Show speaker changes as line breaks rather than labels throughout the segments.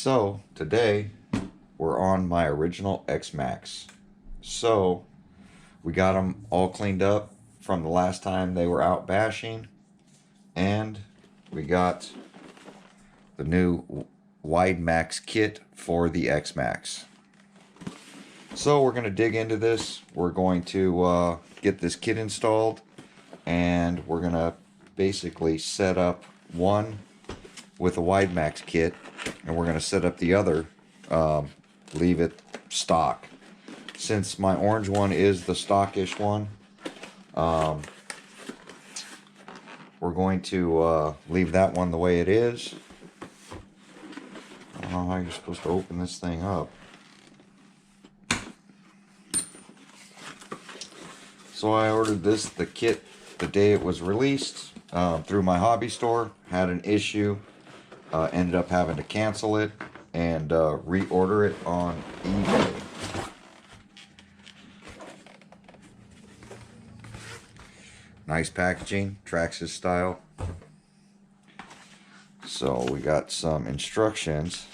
So today we're on my original Xmaxx. So we got them all cleaned up from the last time they were out bashing, and we got the new Widemaxx kit for the Xmaxx. So we're going to dig into this. We're going to get this kit installed, and we're going to basically set up one with a Widemaxx kit, and we're going to set up the other, leave it stock. Since my orange one is the stockish one, we're going to leave that one the way it is. I don't know how you're supposed to open this thing up. So I ordered the kit the day it was released through my hobby store. Had an issue, ended up having to cancel it and reorder it on eBay. Nice packaging, Traxxas style. So we got some instructions.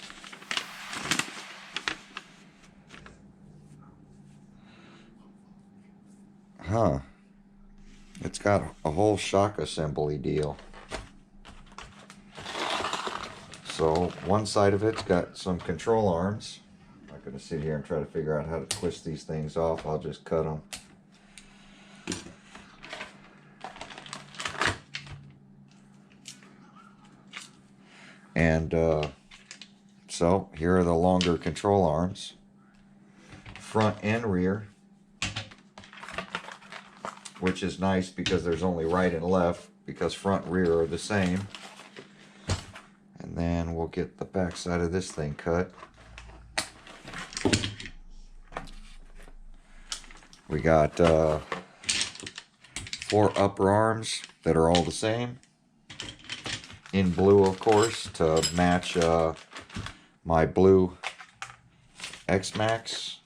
It's got a whole shock assembly deal. So one side of it's got some control arms. I'm not going to sit here and try to figure out how to twist these things off. I'll just cut them. And so here are the longer control arms, front and rear, which is nice because there's only right and left, because front and rear are the same. And then we'll get the back side of this thing cut. We got 4 upper arms that are all the same, in blue, of course, to match my blue Xmaxx.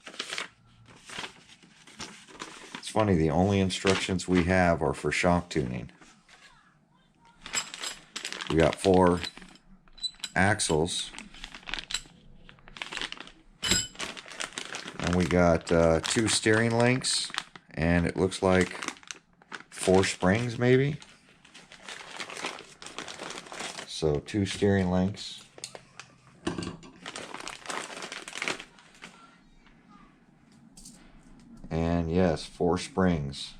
It's funny, the only instructions we have are for shock tuning. We got 4 axles, and we got 2 steering links, and it looks like 4 springs maybe. So 2 steering links, and yes, 4 springs.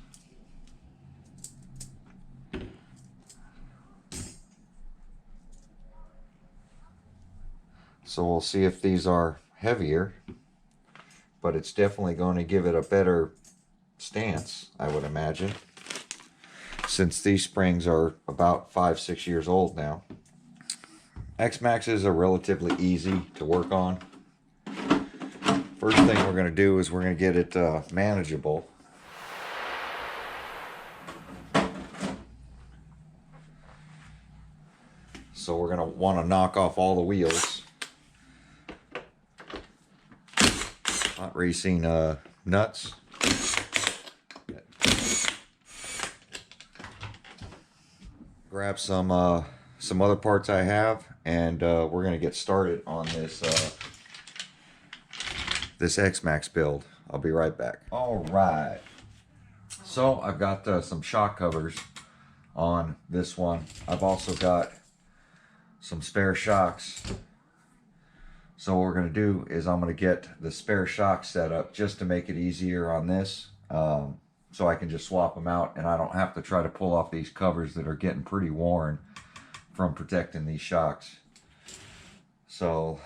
So we'll see if these are heavier, but it's definitely going to give it a better stance, I would imagine, since these springs are about 5-6 years old now. Xmaxxes are relatively easy to work on. First thing we're going to do is we're going to get it manageable. So we're going to want to knock off all the wheels. Hot racing nuts. Grab some other parts I have, and we're going to get started on this this Xmaxx build. I'll be right back. All right. So I've got some shock covers on this one. I've also got some spare shocks. So what we're going to do is I'm going to get the spare shocks set up just to make it easier on this, so I can just swap them out and I don't have to try to pull off these covers that are getting pretty worn from protecting these shocks. So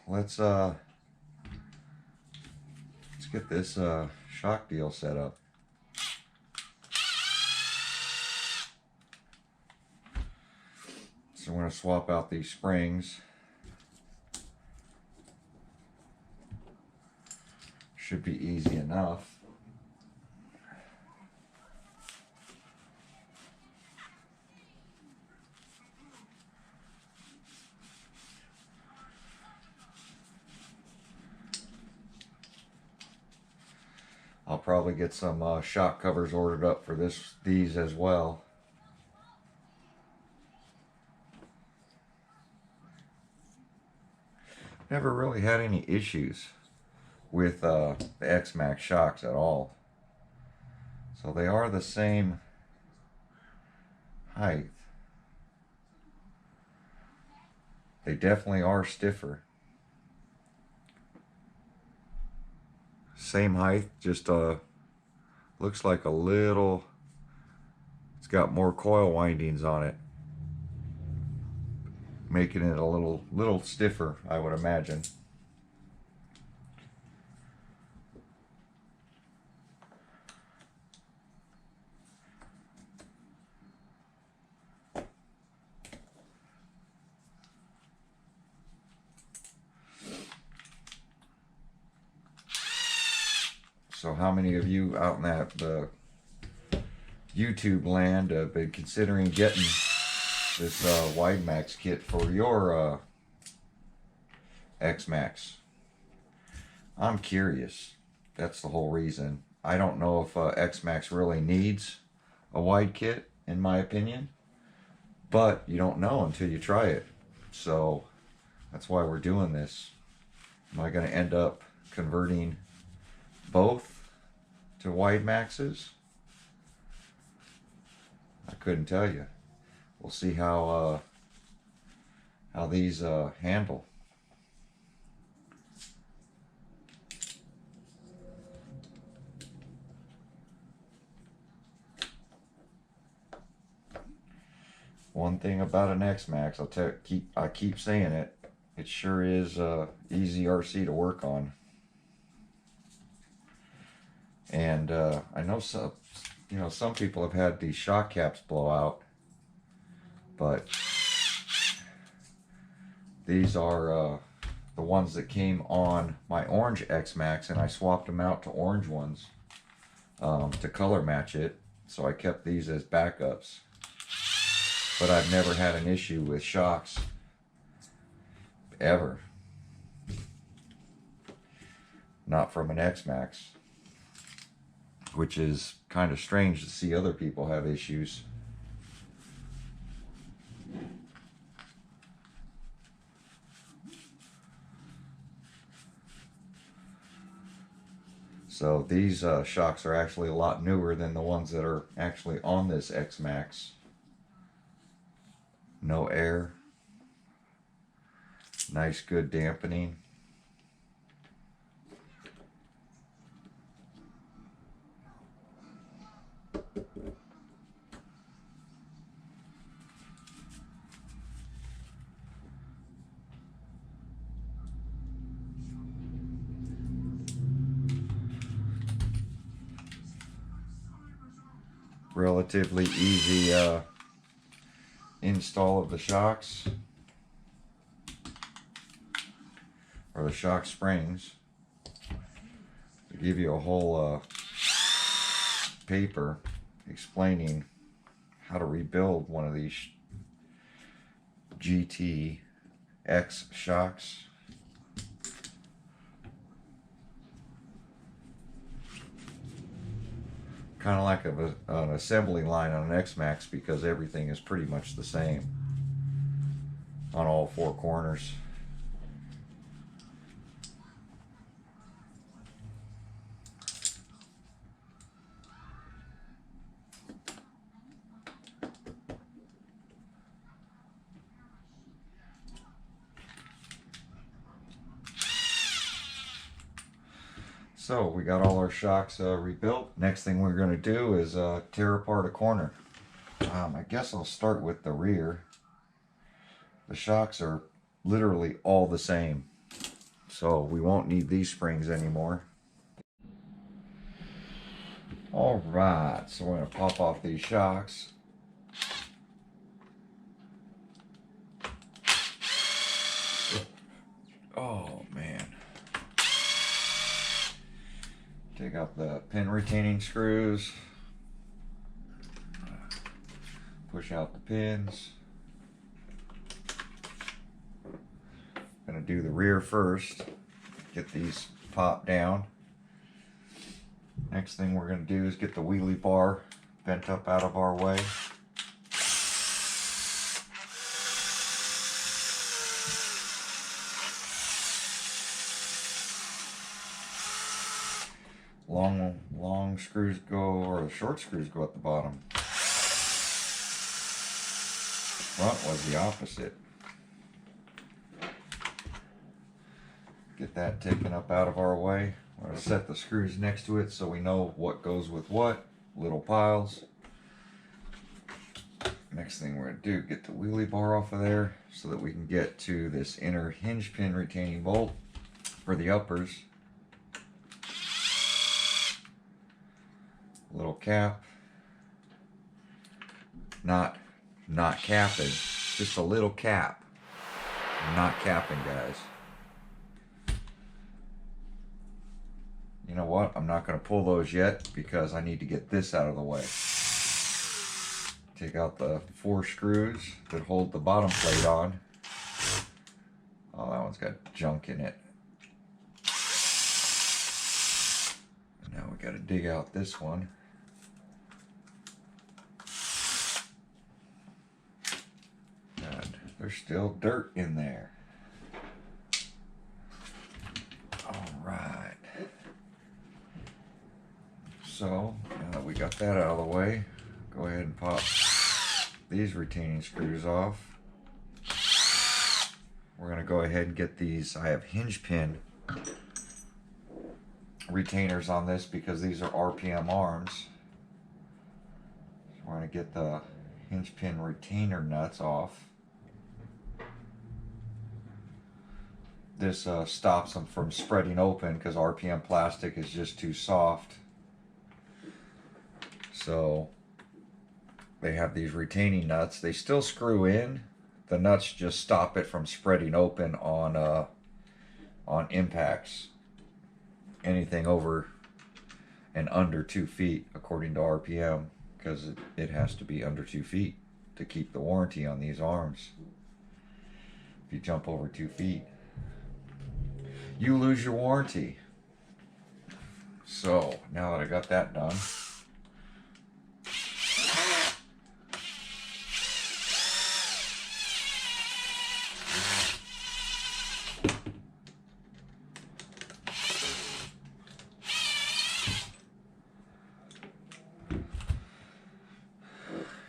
let's get this shock deal set up. So I'm going to swap out these springs. Should be easy enough. I'll probably get some shock covers ordered up for these as well. never really had any issues with the Xmaxx shocks at all. So they are the same height. They definitely are stiffer. Same height, just looks like a little, it's got more coil windings on it, making it a little stiffer, I would imagine. So how many of you out in the YouTube land have been considering getting this Widemaxx kit for your Xmaxx? I'm curious. That's the whole reason. I don't know if Xmaxx really needs a wide kit, in my opinion, but you don't know until you try it. So that's why we're doing this. Am I going to end up converting both to Widemaxxes? I couldn't tell you. We'll see how these handle. One thing about an Xmaxx, I keep saying it, it sure is easy RC to work on. And I know some people have had these shock caps blow out, but these are the ones that came on my orange Xmaxx, and I swapped them out to orange ones to color match it. So I kept these as backups. But I've never had an issue with shocks, ever. Not from an Xmaxx, which is kind of strange to see other people have issues. So these shocks are actually a lot newer than the ones that are actually on this Xmaxx. No air. Nice, good dampening. Relatively easy install of the shocks, or the shock springs. They give you a whole paper explaining how to rebuild one of these GTX shocks. Kind of like an assembly line on an Xmaxx, because everything is pretty much the same on all four corners. So we got all our shocks rebuilt. Next thing we're going to do is tear apart a corner. I guess I'll start with the rear. The shocks are literally all the same, so we won't need these springs anymore. Alright, so we're going to pop off these shocks. Oh man. Take out the pin retaining screws. Push out the pins. Gonna do the rear first. Get these popped down. Next thing we're gonna do is get the wheelie bar bent up out of our way. long screws go, or the short screws go at the bottom. Front was the opposite. Get that taken up out of our way. We're going to set the screws next to it so we know what goes with what. Little piles. Next thing we're going to do, get the wheelie bar off of there so that we can get to this inner hinge pin retaining bolt for the uppers. Little cap. Not capping, just a little cap. I'm not capping, guys. You know what? I'm not going to pull those yet because I need to get this out of the way. Take out the 4 screws that hold the bottom plate on. Oh, that one's got junk in it. And now we got to dig out this one. And there's still dirt in there. All right. So, now that we got that out of the way, go ahead and pop these retaining screws off. We're going to go ahead and get these. I have hinge pin retainers on this because these are RPM arms. So we're going to get the hinge pin retainer nuts off. This stops them from spreading open because RPM plastic is just too soft. So they have these retaining nuts. They still screw in. The nuts just stop it from spreading open on impacts. Anything over and under 2 feet according to RPM, because it has to be under 2 feet to keep the warranty on these arms. If you jump over 2 feet, you lose your warranty. So now that I got that done,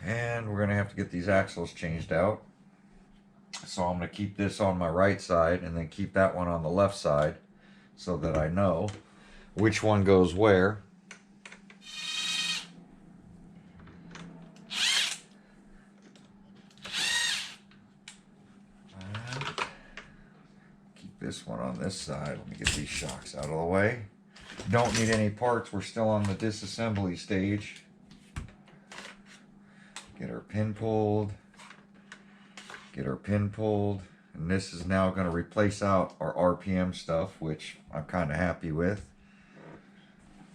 and we're going to have to get these axles changed out. So I'm going to keep this on my right side and then keep that one on the left side so that I know which one goes where. And keep this one on this side. Let me get these shocks out of the way. Don't need any parts. We're still on the disassembly stage. Get our pin pulled. Get our pin pulled. And this is now going to replace out our RPM stuff, which I'm kind of happy with.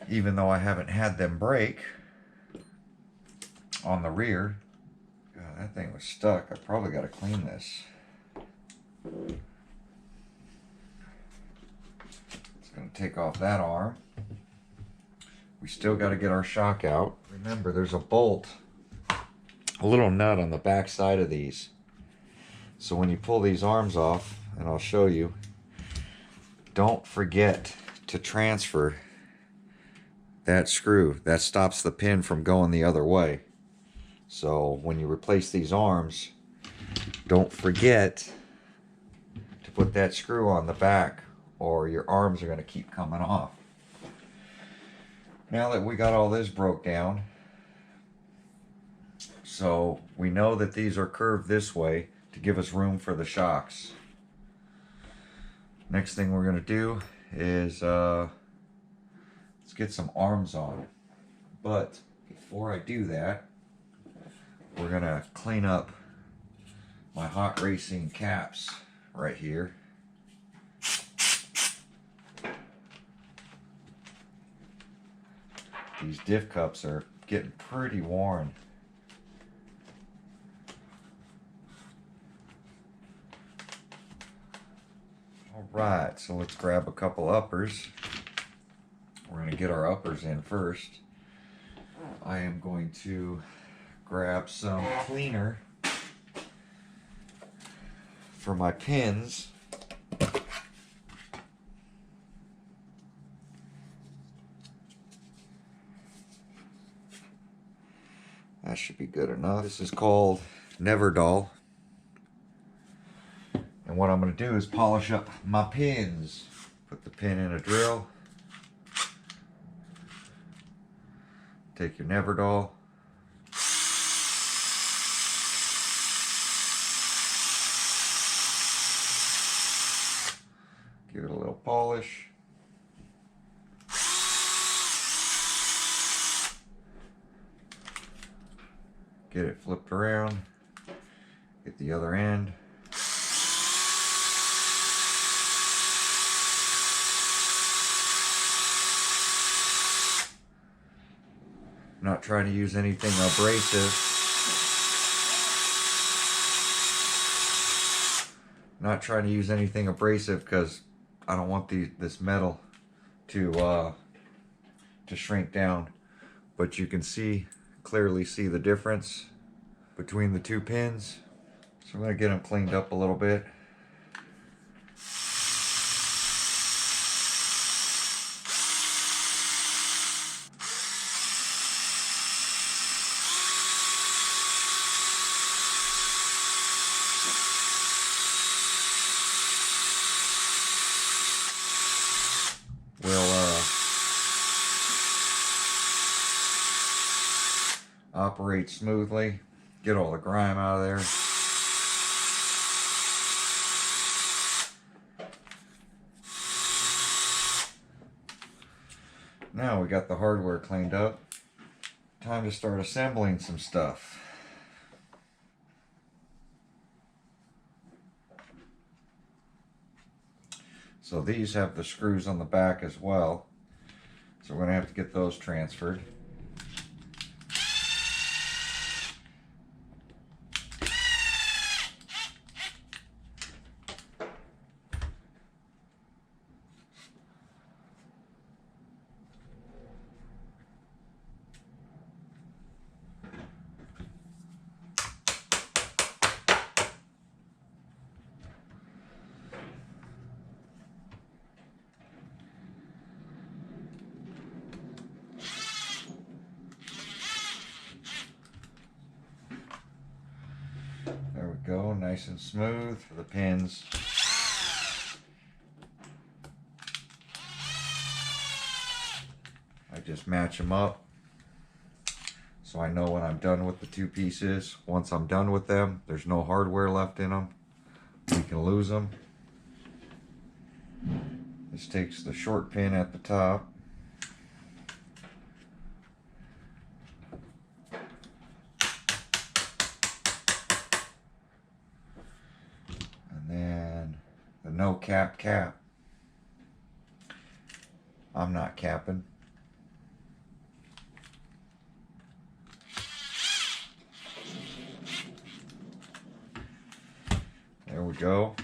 Even though I haven't had them break on the rear. God, that thing was stuck. I probably got to clean this. It's going to take off that arm. We still got to get our shock out. Remember, there's a bolt, a little nut on the back side of these. So when you pull these arms off, and I'll show you, don't forget to transfer that screw. That stops the pin from going the other way. So when you replace these arms, don't forget to put that screw on the back or your arms are going to keep coming off. Now that we got all this broke down, so we know that these are curved this way to give us room for the shocks. Next thing we're going to do is let's get some arms on. But before I do that, we're going to clean up my hot racing caps right here. These diff cups are getting pretty worn. Alright, so let's grab a couple uppers. We're going to get our uppers in first. I am going to grab some cleaner for my pins. That should be good enough. This is called Never Dull. And what I'm going to do is polish up my pins. Put the pin in a drill. Take your Never Dull. Give it a little polish. Get it flipped around. Get the other end. Not trying to use anything abrasive. Not trying to use anything abrasive because I don't want this metal to shrink down. But you can clearly see the difference between the two pins. So I'm going to get them cleaned up a little bit. We'll operate smoothly, get all the grime out of there. Now we got the hardware cleaned up. Time to start assembling some stuff. So these have the screws on the back as well. So we're going to have to get those transferred. There we go, nice and smooth for the pins. I just match them up so I know when I'm done with the two pieces. Once I'm done with them, there's no hardware left in them. We can lose them. This takes the short pin at the top. No cap. I'm not capping. There we go.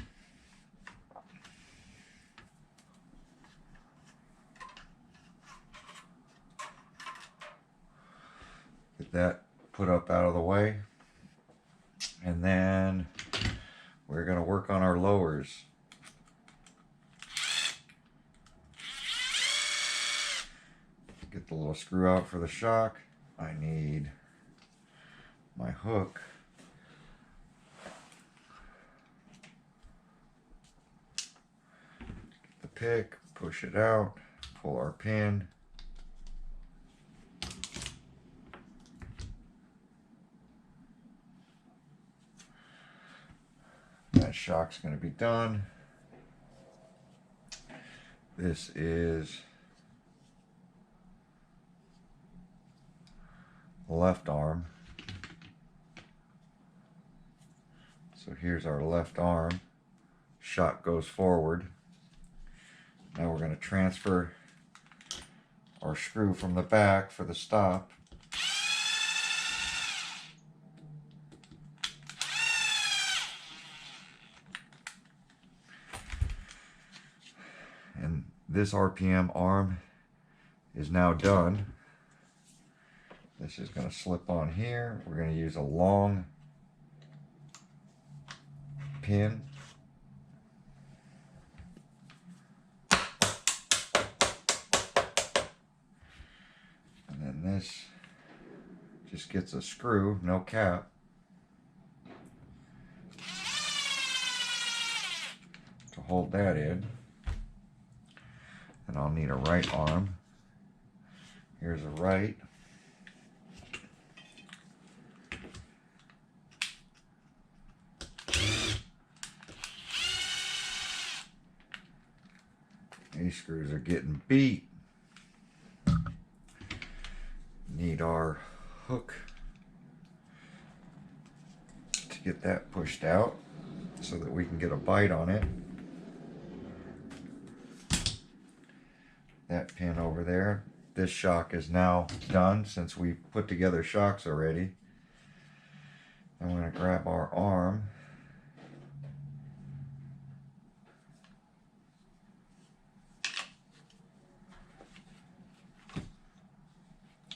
Get that put up out of the way. And then we're going to work on our lowers. Get the little screw out for the shock. I need my hook. Get the pick, push it out, pull our pin. That shock's going to be done. This is the left arm. So here's our left arm. Shock goes forward. Now we're going to transfer our screw from the back for the stop. And this RPM arm is now done. This is going to slip on here. We're going to use a long pin. And then this just gets a screw, no cap. To hold that in. And I'll need a right arm. Here's a right. These screws are getting beat. Need our hook to get that pushed out so that we can get a bite on it. That pin over there. This shock is now done since we put together shocks already. I'm going to grab our arm.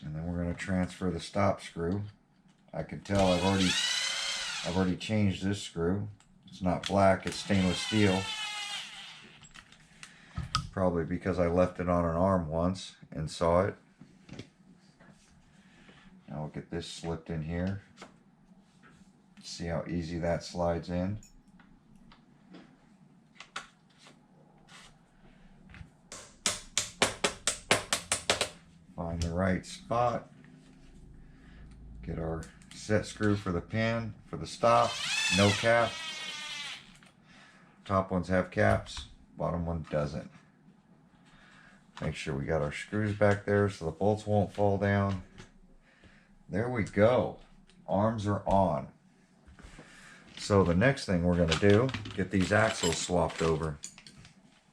And then we're going to transfer the stop screw. I can tell I've already changed this screw. It's not black, it's stainless steel. Probably because I left it on an arm once and saw it. Now we'll get this slipped in here. See how easy that slides in. Find the right spot. Get our set screw for the pin, for the stop. No cap. Top ones have caps, bottom one doesn't. Make sure we got our screws back there so the bolts won't fall down. There we go. Arms are on. So the next thing we're going to do, get these axles swapped over.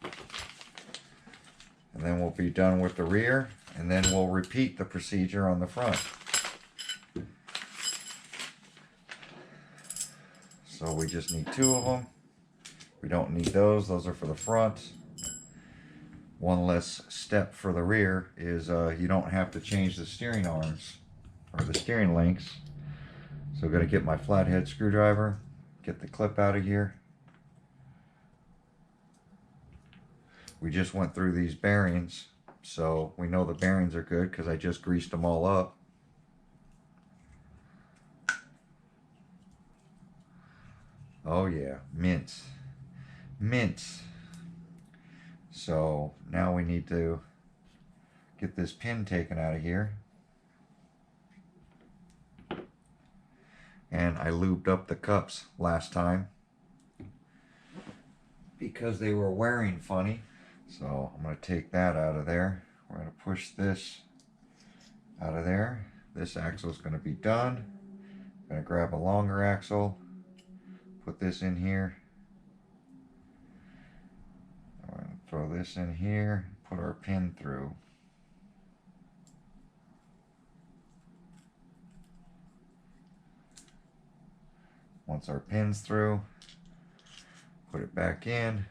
And then we'll be done with the rear, and then we'll repeat the procedure on the front. So we just need 2 of them. We don't need those. Those are for the front. One less step for the rear is you don't have to change the steering arms or the steering links. So I'm going to get my flathead screwdriver, get the clip out of here. We just went through these bearings, so we know the bearings are good because I just greased them all up. Oh yeah, mints. Mints. So now we need to get this pin taken out of here. And I lubed up the cups last time because they were wearing funny. So I'm going to take that out of there. We're going to push this out of there. This axle is going to be done. I'm going to grab a longer axle, put this in here. I'm going to throw this in here, put our pin through. Once our pin's through, put it back in,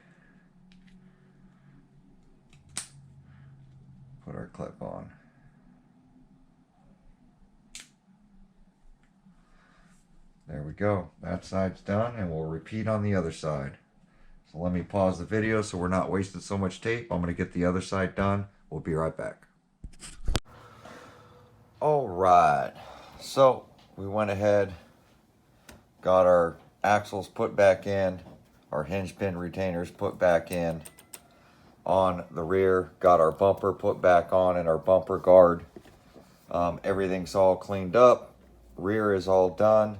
put our clip on. There we go. That side's done, and we'll repeat on the other side. So let me pause the video so we're not wasting so much tape. I'm going to get the other side done. We'll be right back. All right. So we went ahead, got our axles put back in, our hinge pin retainers put back in on the rear, got our bumper put back on and our bumper guard. Everything's all cleaned up. Rear is all done.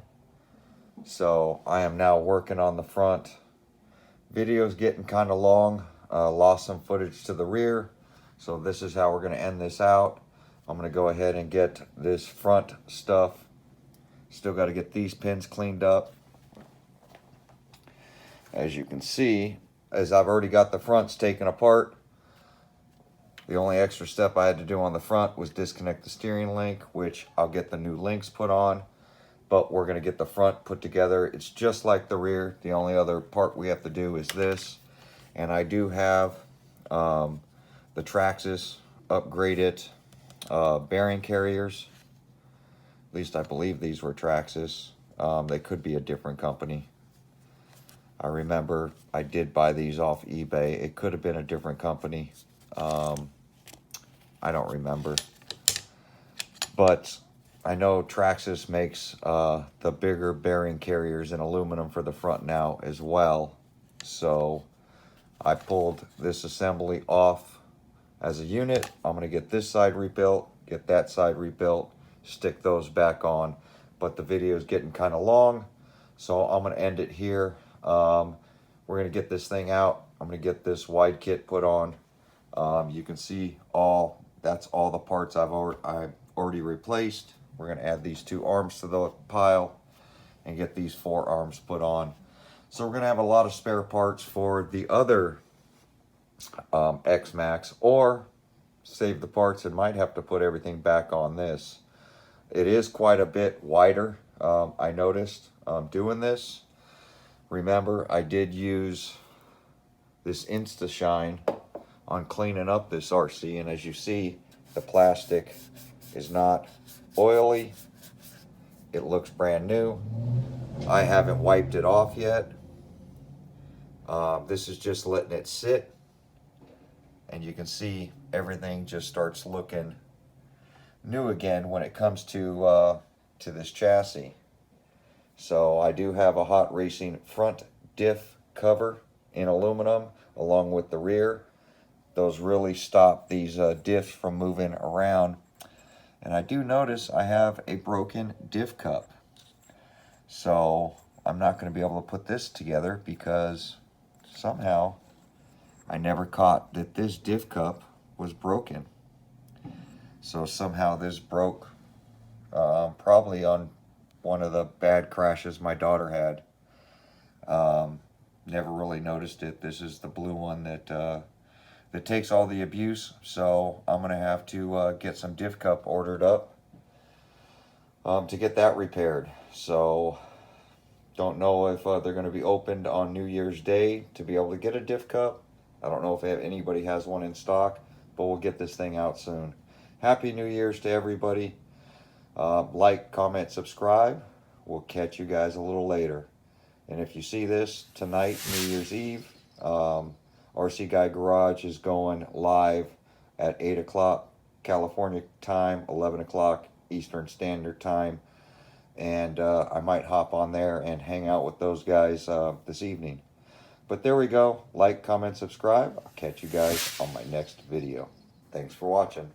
So I am now working on the front. Video's getting kind of long. Lost some footage to the rear. So this is how we're going to end this out. I'm going to go ahead and get this front stuff. Still got to get these pins cleaned up. As you can see, as I've already got the fronts taken apart, the only extra step I had to do on the front was disconnect the steering link, which I'll get the new links put on. But we're going to get the front put together. It's just like the rear. The only other part we have to do is this. And I do have the Traxxas upgraded bearing carriers. At least I believe these were Traxxas. They could be a different company. I remember I did buy these off eBay. It could have been a different company. I don't remember. But I know Traxxas makes the bigger bearing carriers in aluminum for the front now as well. So I pulled this assembly off as a unit. I'm going to get this side rebuilt, get that side rebuilt, stick those back on. But the video is getting kind of long, so I'm going to end it here. We're going to get this thing out. I'm going to get this wide kit put on. You can see that's all the parts I've already replaced. We're going to add these 2 arms to the pile and get these 4 arms put on. So we're going to have a lot of spare parts for the other Xmaxx, or save the parts and might have to put everything back on this. It is quite a bit wider, I noticed doing this. Remember, I did use this Insta-Shine on cleaning up this RC, and as you see, the plastic is not oily. It looks brand new. I haven't wiped it off yet. This is just letting it sit, and you can see everything just starts looking new again when it comes to this chassis. So I do have a hot racing front diff cover in aluminum along with the rear. Those really stop these diffs from moving around. And I do notice I have a broken diff cup. So I'm not going to be able to put this together because somehow I never caught that this diff cup was broken. So somehow this broke probably on one of the bad crashes my daughter had. Never really noticed it. This is the blue one that takes all the abuse. So I'm going to have to get some diff cup ordered up to get that repaired. So don't know if they're going to be opened on New Year's Day to be able to get a diff cup. I don't know if anybody has one in stock, but we'll get this thing out soon. Happy New Year's to everybody. Like, comment, subscribe. We'll catch you guys a little later. And if you see this tonight, New Year's Eve, RC Guy Garage is going live at 8 o'clock California time, 11 o'clock Eastern Standard Time. And I might hop on there and hang out with those guys this evening. But there we go. Like, comment, subscribe. I'll catch you guys on my next video. Thanks for watching.